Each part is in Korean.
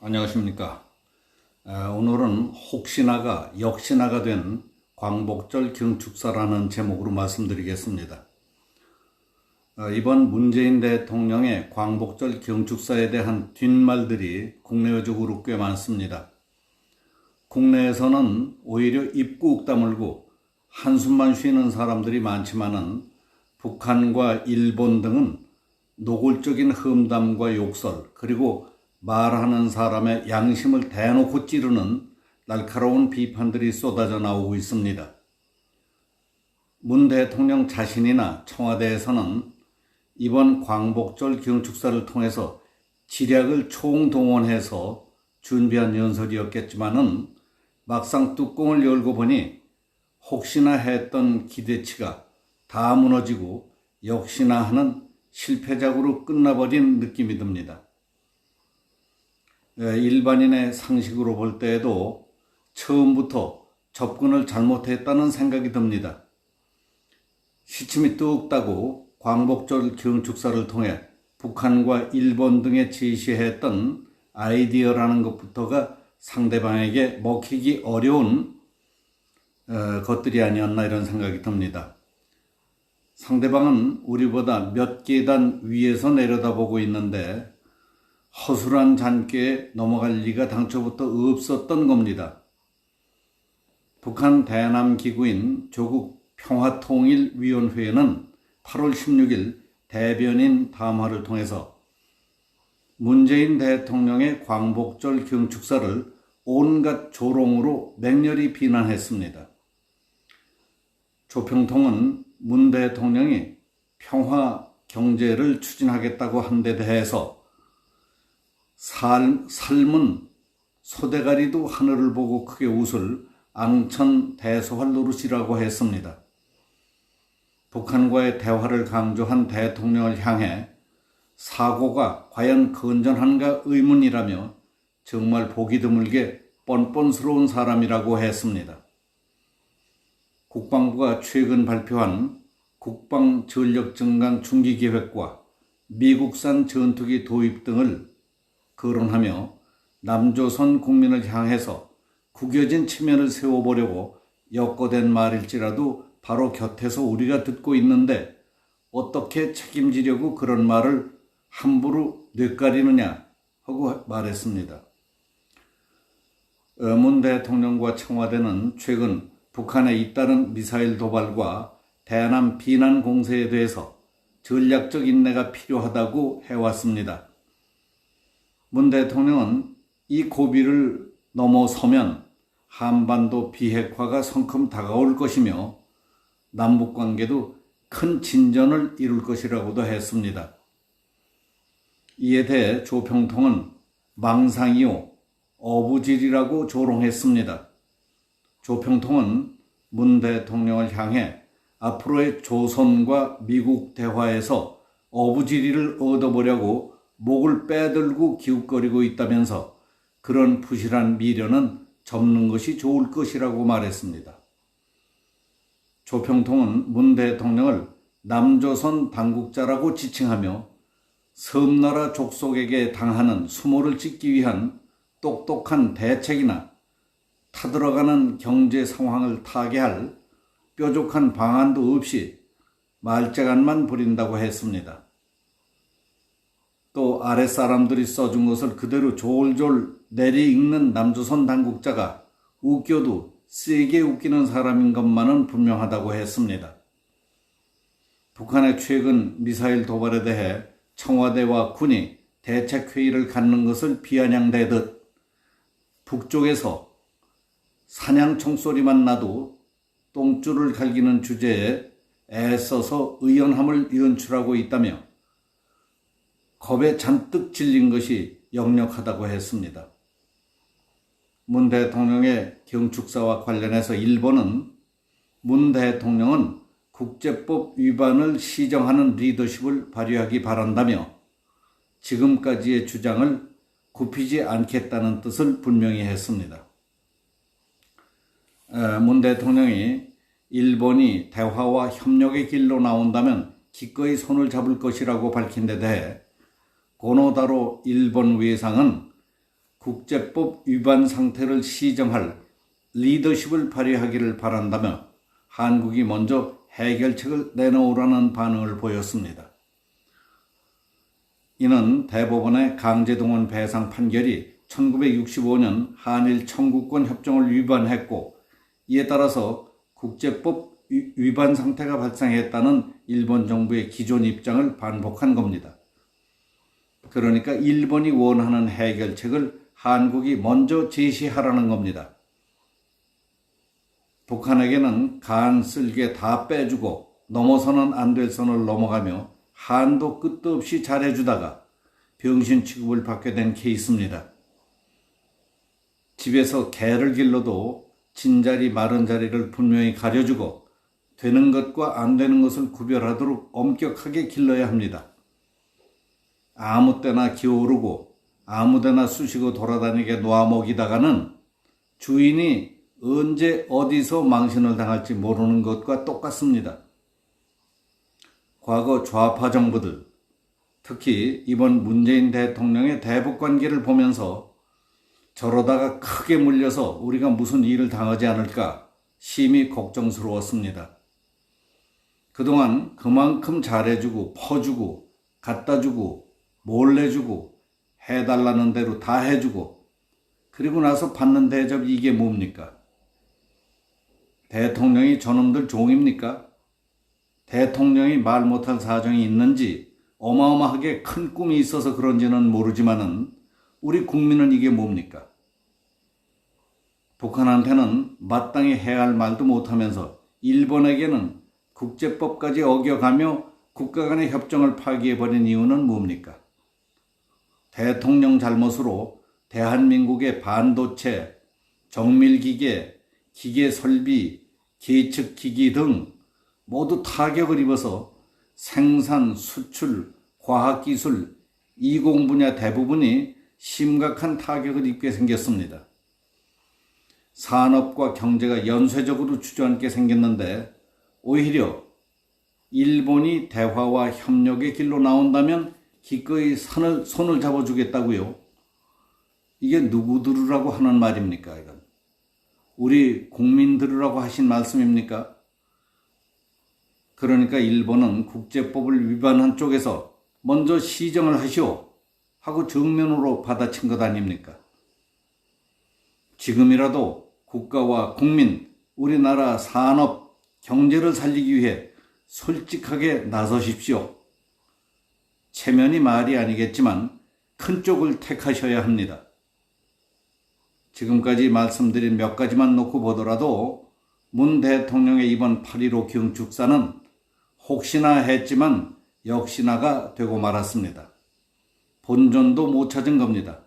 안녕하십니까. 오늘은 혹시나가 역시나가 된 광복절 경축사라는 제목으로 말씀드리겠습니다. 이번 문재인 대통령의 광복절 경축사에 대한 뒷말들이 국내외적으로 꽤 많습니다. 국내에서는 오히려 입국 다물고 한숨만 쉬는 사람들이 많지만은 북한과 일본 등은 노골적인 험담과 욕설 그리고 말하는 사람의 양심을 대놓고 찌르는 날카로운 비판들이 쏟아져 나오고 있습니다. 문 대통령 자신이나 청와대에서는 이번 광복절 경축사를 통해서 지략을 총동원해서 준비한 연설이었겠지만은 막상 뚜껑을 열고 보니 혹시나 했던 기대치가 다 무너지고 역시나 하는 실패작으로 끝나버린 느낌이 듭니다. 일반인의 상식으로 볼 때에도 처음부터 접근을 잘못했다는 생각이 듭니다. 시침이 뚝 따고 광복절 경축사를 통해 북한과 일본 등에 제시했던 아이디어라는 것부터가 상대방에게 먹히기 어려운 것들이 아니었나 이런 생각이 듭니다. 상대방은 우리보다 몇 계단 위에서 내려다보고 있는데 허술한 잔꾀에 넘어갈 리가 당초부터 없었던 겁니다. 북한 대남 기구인 조국 평화통일위원회는 8월 16일 대변인 담화를 통해서 문재인 대통령의 광복절 경축사를 온갖 조롱으로 맹렬히 비난했습니다. 조평통은 문 대통령이 평화 경제를 추진하겠다고 한 데 대해서 삶은 소대가리도 하늘을 보고 크게 웃을 앙천 대소할 노릇이라고 했습니다. 북한과의 대화를 강조한 대통령을 향해 사고가 과연 건전한가 의문이라며 정말 보기 드물게 뻔뻔스러운 사람이라고 했습니다. 국방부가 최근 발표한 국방전력증강 중기계획과 미국산 전투기 도입 등을 거론하며 남조선 국민을 향해서 구겨진 체면을 세워보려고 엮어댄 말일지라도 바로 곁에서 우리가 듣고 있는데 어떻게 책임지려고 그런 말을 함부로 뇌까리느냐 하고 말했습니다. 문 대통령과 청와대는 최근 북한의 잇따른 미사일 도발과 대남 비난 공세에 대해서 전략적 인내가 필요하다고 해왔습니다. 문 대통령은 이 고비를 넘어서면 한반도 비핵화가 성큼 다가올 것이며 남북관계도 큰 진전을 이룰 것이라고도 했습니다. 이에 대해 조평통은 망상이요 어부질이라고 조롱했습니다. 조평통은 문 대통령을 향해 앞으로의 조선과 미국 대화에서 어부지리를 얻어보려고 목을 빼들고 기웃거리고 있다면서 그런 부실한 미련은 접는 것이 좋을 것이라고 말했습니다. 조평통은 문 대통령을 남조선 당국자라고 지칭하며 섬나라 족속에게 당하는 수모를 짓기 위한 똑똑한 대책이나 타들어가는 경제 상황을 타개할 뾰족한 방안도 없이 말재간만 부린다고 했습니다. 또 아랫사람들이 써준 것을 그대로 졸졸 내리읽는 남조선 당국자가 웃겨도 세게 웃기는 사람인 것만은 분명하다고 했습니다. 북한의 최근 미사일 도발에 대해 청와대와 군이 대책회의를 갖는 것을 비아냥대듯 북쪽에서 사냥 총소리만 나도 똥줄을 갈기는 주제에 애써서 의연함을 연출하고 있다며 겁에 잔뜩 질린 것이 역력하다고 했습니다. 문 대통령의 경축사와 관련해서 일본은 문 대통령은 국제법 위반을 시정하는 리더십을 발휘하기 바란다며 지금까지의 주장을 굽히지 않겠다는 뜻을 분명히 했습니다. 문 대통령이 일본이 대화와 협력의 길로 나온다면 기꺼이 손을 잡을 것이라고 밝힌 데 대해 고노다로 일본 외상은 국제법 위반 상태를 시정할 리더십을 발휘하기를 바란다며 한국이 먼저 해결책을 내놓으라는 반응을 보였습니다. 이는 대법원의 강제동원 배상 판결이 1965년 한일 청구권 협정을 위반했고, 이에 따라서 국제법 위반 상태가 발생했다는 일본 정부의 기존 입장을 반복한 겁니다. 그러니까 일본이 원하는 해결책을 한국이 먼저 제시하라는 겁니다. 북한에게는 간 쓸개 다 빼주고 넘어서는 안 될 선을 넘어가며 한도 끝도 없이 잘해주다가 병신 취급을 받게 된 케이스입니다. 집에서 개를 길러도 진자리 마른 자리를 분명히 가려주고 되는 것과 안 되는 것을 구별하도록 엄격하게 길러야 합니다. 아무 때나 기어오르고 아무 데나 쑤시고 돌아다니게 놓아먹이다가는 주인이 언제 어디서 망신을 당할지 모르는 것과 똑같습니다. 과거 좌파 정부들, 특히 이번 문재인 대통령의 대북 관계를 보면서 저러다가 크게 물려서 우리가 무슨 일을 당하지 않을까 심히 걱정스러웠습니다. 그동안 그만큼 잘해주고 퍼주고 갖다주고 몰래주고 해달라는 대로 다 해주고 그리고 나서 받는 대접 이게 뭡니까? 대통령이 저놈들 종입니까? 대통령이 말 못할 사정이 있는지 어마어마하게 큰 꿈이 있어서 그런지는 모르지만은 우리 국민은 이게 뭡니까? 북한한테는 마땅히 해야 할 말도 못하면서 일본에게는 국제법까지 어겨가며 국가 간의 협정을 파기해버린 이유는 뭡니까? 대통령 잘못으로 대한민국의 반도체, 정밀기계, 기계설비, 계측기기 등 모두 타격을 입어서 생산, 수출, 과학기술, 이공 분야 대부분이 심각한 타격을 입게 생겼습니다. 산업과 경제가 연쇄적으로 주저앉게 생겼는데 오히려 일본이 대화와 협력의 길로 나온다면 기꺼이 손을 잡아주겠다고요. 이게 누구 들으라고 하는 말입니까? 이건 우리 국민 들으라고 하신 말씀입니까? 그러니까 일본은 국제법을 위반한 쪽에서 먼저 시정을 하시오 하고 정면으로 받아친 것 아닙니까? 지금이라도 국가와 국민, 우리나라 산업, 경제를 살리기 위해 솔직하게 나서십시오. 체면이 말이 아니겠지만 큰 쪽을 택하셔야 합니다. 지금까지 말씀드린 몇 가지만 놓고 보더라도 문 대통령의 이번 8.15 경축사는 혹시나 했지만 역시나가 되고 말았습니다. 본전도 못 찾은 겁니다.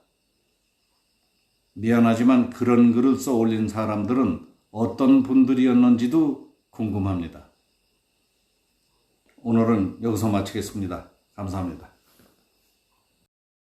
미안하지만 그런 글을 써 올린 사람들은 어떤 분들이었는지도 궁금합니다. 오늘은 여기서 마치겠습니다. 감사합니다.